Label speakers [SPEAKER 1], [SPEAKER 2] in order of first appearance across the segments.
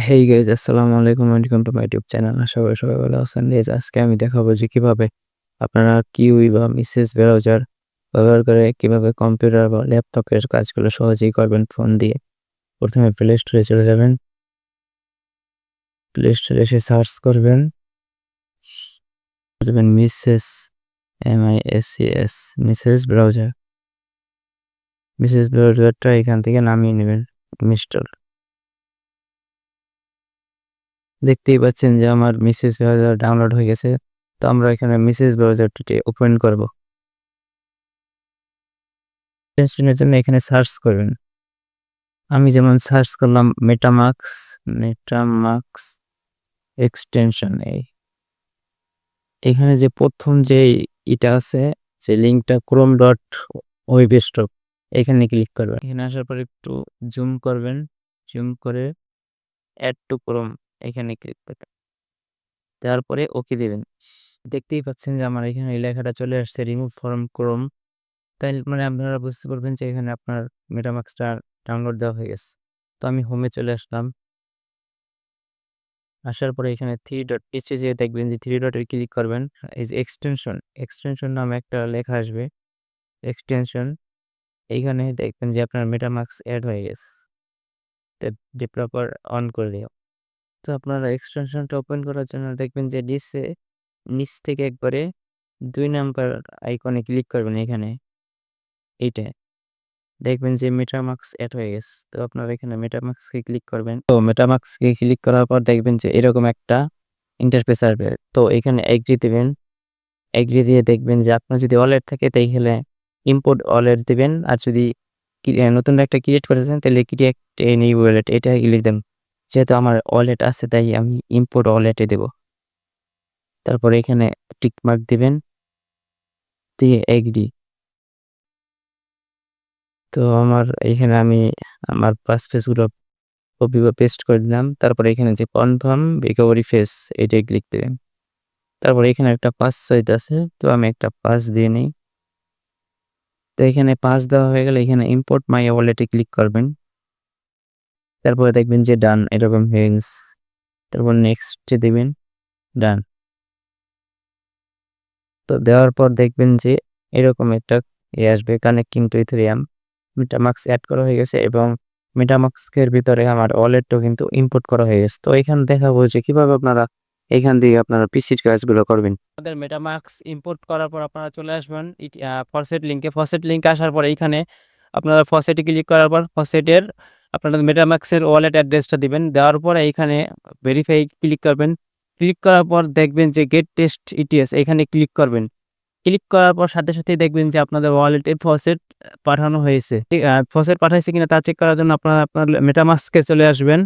[SPEAKER 1] হেই guys, আসসালামু আলাইকুম, welcome to my YouTube channel. আশা করি সবাই ভালো আছেন। গাইজ, আজকে আমি দেখাবো যে কিভাবে আপনারা কিউই বা মিসেস ব্রাউজার ব্যবহার করে কিভাবে কম্পিউটার বা ল্যাপটপের কাজগুলো সহজেই করবেন ফোন দিয়ে। প্রথমে প্লে স্টোরে চলে যাবেন। প্লে স্টোরে এসে সার্চ করবেন Mises MISES Mises browser. Mises ব্রাউজারটা এখান থেকে নামিয়ে নেবেন ইনস্টল। দেখতেই পাচ্ছেন যে আমার মিসেস ব্রাউজার ডাউনলোড হয়ে গেছে। তো আমরা এখানে মিসেস ব্রাউজারটি ওপেন করব। এক্সটেনশনের জন্য এখানে সার্চ করবেন। আমি যেমন সার্চ করলাম মেটামাক্স এক্সটেনশন। এখানে যে প্রথম যে এটা আছে, যে লিঙ্কটা chrome.webstop, এখানে ক্লিক করবেন। এখানে আসার পর একটু জুম করবেন, জুম করে অ্যাড টু ক্রোম এখানে ক্লিক করবেন। তারপরে ওকে দেবেন। দেখতেই পাচ্ছেন যে আমার এখানে এই লেখাটা চলে আসছে, রিমুভ ফ্রম ক্রোম। তাই মানে আপনারা বুঝতে পারবেন যে এখানে আপনার মেটামাক্সটা ডাউনলোড দেওয়া হয়ে গেছে। তো আমি হোমে চলে আসলাম। আসার পরে এখানে থ্রি ডট নিচে যেয়ে দেখবেন যে থ্রি ডটে ক্লিক করবেন। এই যে এক্সটেনশন নামে একটা লেখা আসবে, এক্সটেনশন। এইখানে দেখবেন যে আপনার মেটামাক্স অ্যাড হয়ে গেছে। ডেভেলপার অন করে দিও। তো আপনারা এক্সটেনশনটা ওপেন করার জন্য দেখবেন যে নিচ থেকে একবারে 2 নাম্বার আইকনে ক্লিক করবেন। এখানে এইটা দেখবেন যে মেটামাক্স অ্যাড হয়ে গেছে। তো আপনারা এখানে মেটামাক্সকে ক্লিক করবেন। তো মেটামাক্সকে ক্লিক করার পর দেখবেন যে এরকম একটা ইন্টারফেস আসবে। তো এখানে এগ্রি দেবেন। এগ্রি দিয়ে দেখবেন যে আপনার যদি ওয়ালেট থাকে তাইলে ইম্পোর্ট ওয়ালেট দিবেন। আর যদি নতুন একটা ক্রিয়েট করেছেন তাহলে ক্রিয়েট এ নিউ ওয়ালেট এটা লিখে দেন। যেহেতু আমার ওয়ালেট আছে তাই আমি ইম্পোর্ট ওয়ালেটে দেব। তারপরে এখানে টিক মার্ক দিবেন, দিয়ে এগ্রি। তো আমার এখানে আমি আমার পাসপোর্টগুলো কপি বা পেস্ট করে দিলাম। তারপরে এখানে যে কনফার্ম রিকভারি ফেস এটাই ক্লিক দেবেন। তারপরে এখানে একটা পাস চাইতে আছে, তো আমি একটা পাস দিয়ে নিই। তো এখানে পাস দেওয়া হয়ে গেলে এখানে ইম্পোর্ট মাই ওয়ালেটে ক্লিক করবেন। তারপরে দেখবেন যে ডান এরকম হয়ে গেছে। তারপর নেক্সটে দেবেন, ডান। তো দেওয়ার পর দেখবেন যে এরকম একটা আসবে, connecting to Ethereum. MetaMask add করা হয়ে গেছে এবং মেটামাক্সের ভিতরে আমার ওয়ালেটটাও কিন্তু ইম্পোর্ট করা হয়ে গেছে। তো এখানে দেখাবো যে কিভাবে আপনারা এখান দিয়ে আপনারা পিসির কাজগুলো করবেন। আমাদের মেটামাক্স ইম্পোর্ট করার পর আপনারা চলে আসবেন ফসেট লিঙ্কে আসার পর এইখানে আপনারা ফসেটে ক্লিক করার পর ফসেটের আপনারা মেটামাক্সের ওয়ালেট অ্যাড্রেসটা দিবেন। দেওয়ার পর এইখানে ভেরিফাই ক্লিক করবেন। ক্লিক করার পর দেখবেন যে গেট টেস্ট ইটিএস এখানে ক্লিক করবেন। ক্লিক করার পর সাথে সাথেই দেখবেন যে আপনাদের ওয়ালেটে ফসেট পাঠানো হয়েছে। ফসেট পাঠাইছে কিনা তা চেক করার জন্য আপনারা আপনার মেটামাস্কে চলে আসবেন।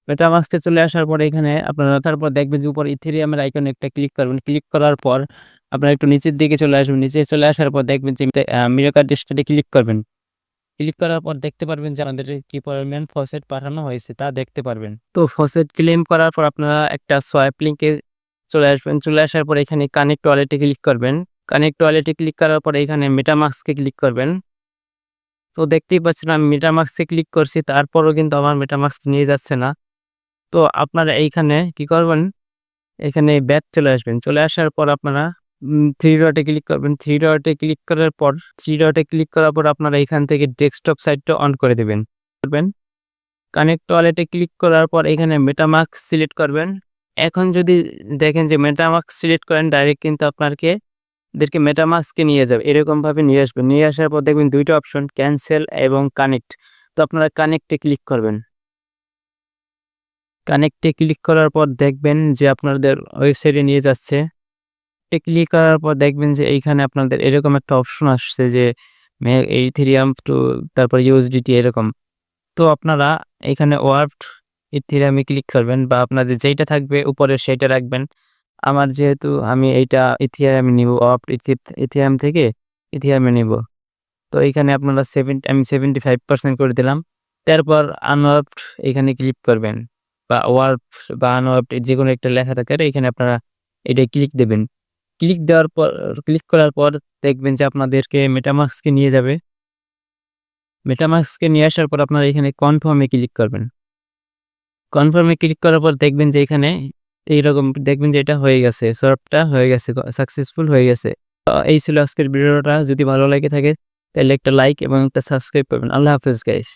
[SPEAKER 1] মেটামাস্কে চলে আসার পর এখানে আপনারা তারপর দেখবেন যে উপর ইথেরিয়ামের আইকনে একটা ক্লিক করবেন। ক্লিক করার পর আপনারা একটু নিচের দিকে চলে আসবেন। নিচে চলে আসার পর দেখবেন যে মিরর টেস্টে ক্লিক করবেন। ক্লিক করার পর দেখতে পারবেন যে আমাদের কি পরিমাণ ফসেট পাঠানো হয়েছে তা দেখতে পারবেন। তো ফসেট ক্লেম করার পর আপনারা একটা সোয়াইপ লিংকে চলে আসবেন। চলে আসার পর এখানে কানেক্ট ওয়ালেটে ক্লিক করবেন। কানেক্ট ওয়ালেটে ক্লিক করার পর এখানে মেটামাস্কে ক্লিক করবেন। তো দেখতেই পাচ্ছেন আমি মেটামাস্কে ক্লিক করছি, তারপরও কিন্তু আমার মেটামাস্ক নিয়ে যাচ্ছে না। তো আপনারা এইখানে কি করবেন, এখানে ব্যাক চলে আসবেন। চলে আসার পর আপনারা থ্রি ডটে ক্লিক করবেন। থ্রি ডটে ক্লিক করার পর আপনারা এখান থেকে ডেস্কটপ সাইটটা অন করে দেবেন। কানেক্ট ওয়ালেটে ক্লিক করার পর এখানে মেটামাস্ক সিলেক্ট করবেন। এখন যদি দেখেন যে মেটামাস্ক সিলেক্ট করেন ডাইরেক্ট কিন্তু আপনাদেরকে মেটামাস্কে নিয়ে যাবে, এরকমভাবে নিয়ে আসবেন। নিয়ে আসার পর দেখবেন দুইটা অপশন, ক্যান্সেল এবং কানেক্ট। তো আপনারা কানেক্টে ক্লিক করবেন। কানেক্টে ক্লিক করার পর দেখবেন যে আপনাদের ওয়েবসাইটে নিয়ে যাচ্ছে। ক্লিক করার পর দেখবেন যে এইখানে আপনাদের এরকম একটা অপশন আসছে যে ইথেরিয়াম টু তারপর ইউএসডিটি এরকম। তো আপনারা এখানে ওয়ার্প ইথেরিয়ামে ক্লিক করবেন বা আপনাদের যেইটা থাকবে উপরে সেইটা রাখবেন। আমার যেহেতু আমি এইটা ইথেরিয়ামে নিব, ওয়ার্প ইথেরিয়াম থেকে ইথেরিয়ামে নিব। তো এইখানে আপনারা আমি 75% করে দিলাম। তারপর আনওয়ার্পড এখানে ক্লিক করবেন বা ওয়ার্প বা আনওয়ার্পড যেকোনো একটা লেখা থাকে এখানে আপনারা এটা ক্লিক দেবেন। ক্লিক করার পর দেখবেন যে আপনাদেরকে মেটামাস্কে নিয়ে যাবে। মেটামাস্কে নিয়ে আসার পর আপনারা এখানে কনফার্মে ক্লিক করবেন। কনফার্মে ক্লিক করার পর দেখবেন যে এখানে এইরকম দেখবেন যে এটা হয়ে গেছে, সফটটা হয়ে গেছে, সাকসেসফুল হয়ে গেছে। এই ছিল আজকের ভিডিওটা। যদি ভালো লেগে থাকে তাহলে একটা লাইক এবং একটা সাবস্ক্রাইব করবেন। আল্লাহ হাফেজ গাইস।